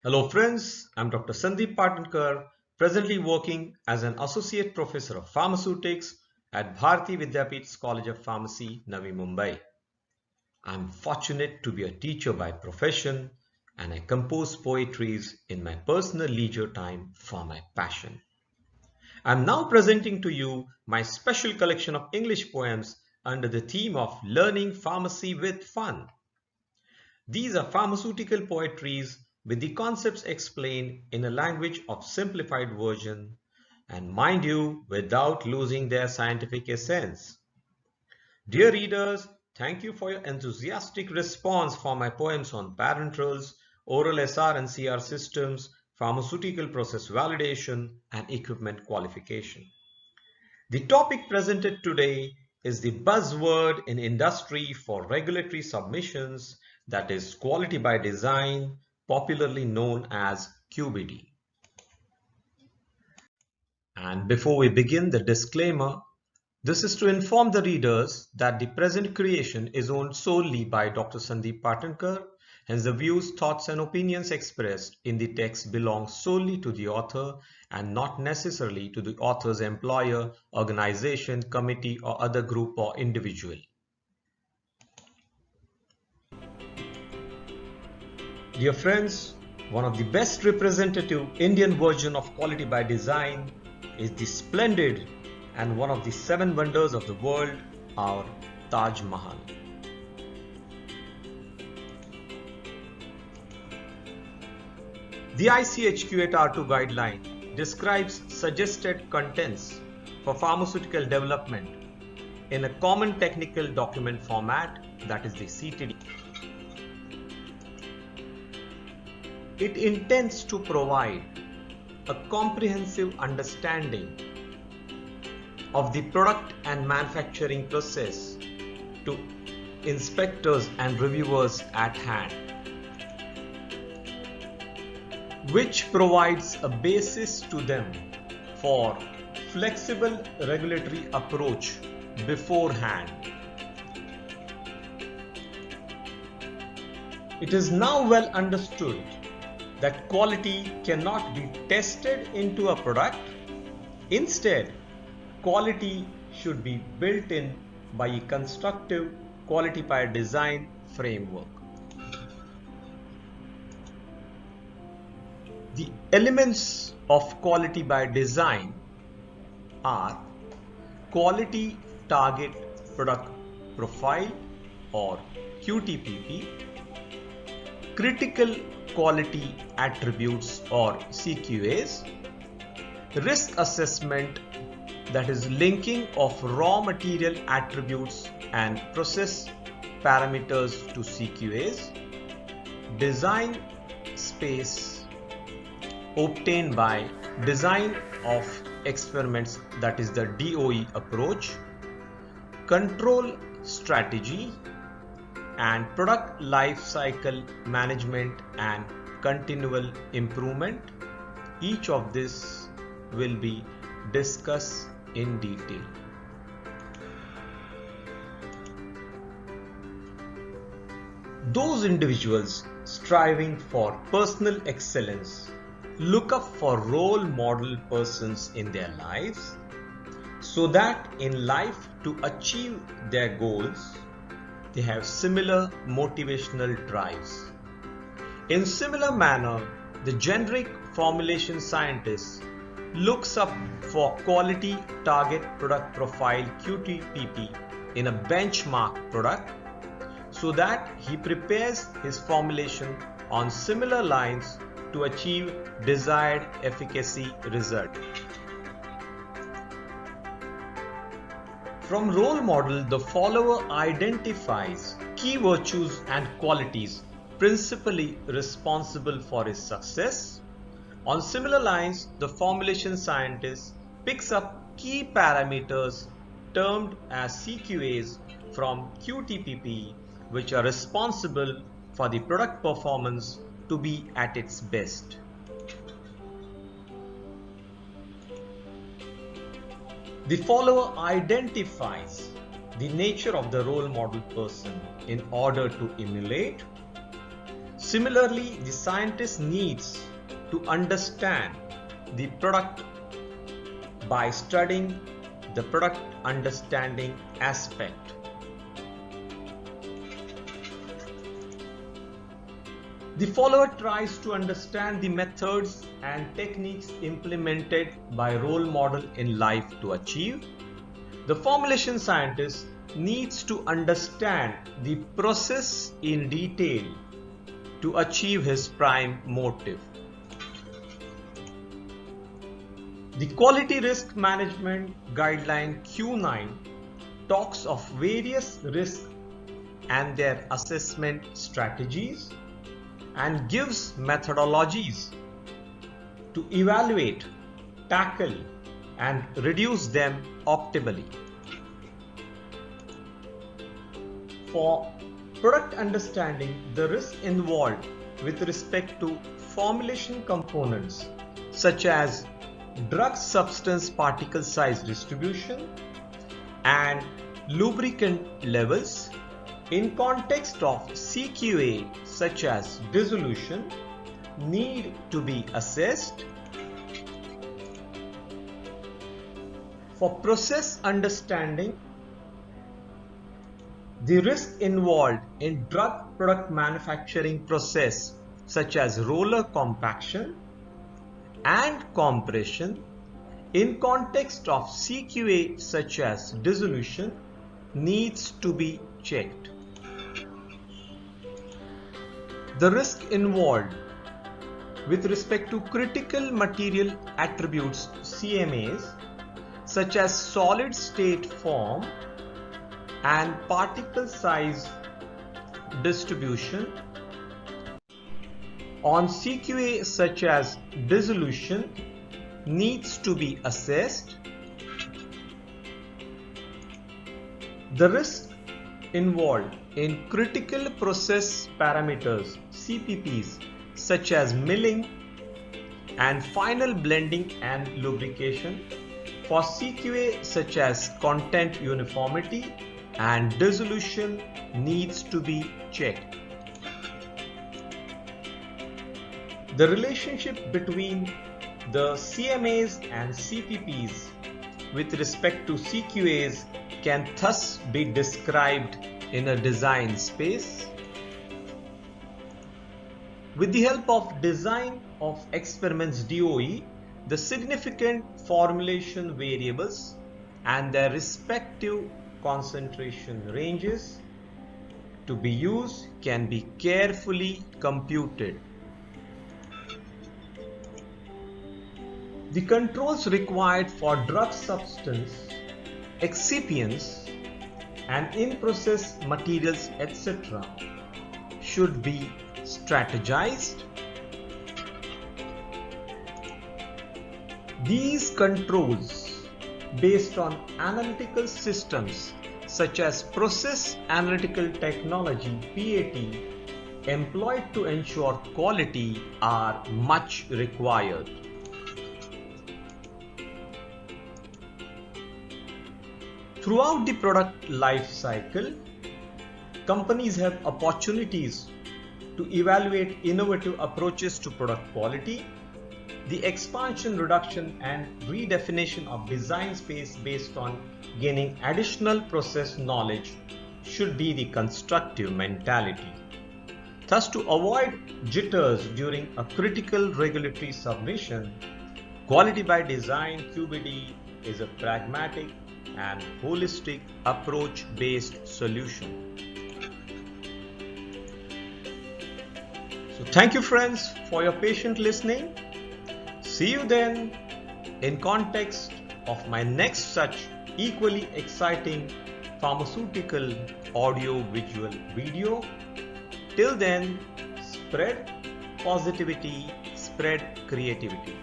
Hello friends, I'm Dr. Sandeep Patankar, presently working as an Associate Professor of Pharmaceutics at Bharati Vidyapeeth's College of Pharmacy, Navi Mumbai. I'm fortunate to be a teacher by profession and I compose poetries in my personal leisure time for my passion. I'm now presenting to you my special collection of English poems under the theme of Learning Pharmacy with Fun. These are pharmaceutical poetries with the concepts explained in a language of simplified version and mind you, without losing their scientific essence. Dear readers, thank you for your enthusiastic response for my poems on parenterals, oral SR and CR systems, pharmaceutical process validation, and equipment qualification. The topic presented today is the buzzword in industry for regulatory submissions, that is quality by design, popularly known as QbD. And before we begin, the disclaimer, this is to inform the readers that the present creation is owned solely by Dr. Sandeep Patankar, hence the views, thoughts and opinions expressed in the text belong solely to the author and not necessarily to the author's employer, organization, committee or other group or individual. Dear friends, one of the best representative Indian version of quality by design is the splendid and one of the 7 wonders of the world, our Taj Mahal. The ICH-Q8 R2 guideline describes suggested contents for pharmaceutical development in a common technical document format, that is the CTD. It intends to provide a comprehensive understanding of the product and manufacturing process to inspectors and reviewers at hand, which provides a basis to them for flexible regulatory approach beforehand. It is now well understood that quality cannot be tested into a product. Instead, quality should be built in by a constructive quality by design framework. The elements of quality by design are quality target product profile or QTTP, critical quality attributes or CQAs, risk assessment, that is linking of raw material attributes and process parameters to CQAs, design space obtained by design of experiments, that is the DOE approach, control strategy, and product life cycle management and continual improvement. Each of this will be discussed in detail. Those individuals striving for personal excellence look up for role model persons in their lives so that in life to achieve their goals they have similar motivational drives. In similar manner, the generic formulation scientist looks up for quality target product profile QTTP in a benchmark product so that he prepares his formulation on similar lines to achieve desired efficacy result. From role model, the follower identifies key virtues and qualities principally responsible for his success. On similar lines, the formulation scientist picks up key parameters termed as CQAs from QTTP, which are responsible for the product performance to be at its best. The follower identifies the nature of the role model person in order to emulate. Similarly, the scientist needs to understand the product by studying the product understanding aspect. The follower tries to understand the methods and techniques implemented by role model in life to achieve. The formulation scientist needs to understand the process in detail to achieve his prime motive. The Quality Risk Management Guideline Q9 talks of various risks and their assessment strategies and gives methodologies to evaluate, tackle, and reduce them optimally. For product understanding, the risk involved with respect to formulation components such as drug substance particle size distribution and lubricant levels in context of CQA such as dissolution need to be assessed. For process understanding, the risk involved in drug product manufacturing process such as roller compaction and compression in context of CQA such as dissolution needs to be checked. The risk involved with respect to critical material attributes CMAS such as solid state form and particle size distribution on CQA such as dissolution needs to be assessed. The risk involved in critical process parameters CPPs such as milling and final blending and lubrication for CQA such as content uniformity and dissolution needs to be checked. The relationship between the CMAs and CPPs with respect to CQAs can thus be described in a design space. With the help of design of experiments DOE, the significant formulation variables and their respective concentration ranges to be used can be carefully computed. The controls required for drug substance, excipients and in-process materials etc. should be strategized. These controls based on analytical systems such as process analytical technology PAT employed to ensure quality are much required. Throughout the product life cycle, companies have opportunities to evaluate innovative approaches to product quality. The expansion, reduction and redefinition of design space based on gaining additional process knowledge should be the constructive mentality. Thus, to avoid jitters during a critical regulatory submission, quality by design QbD is a pragmatic and holistic approach-based solution. So thank you friends for your patient listening. See you then in context of my next such equally exciting pharmaceutical audio-visual video. Till then, spread positivity, spread creativity.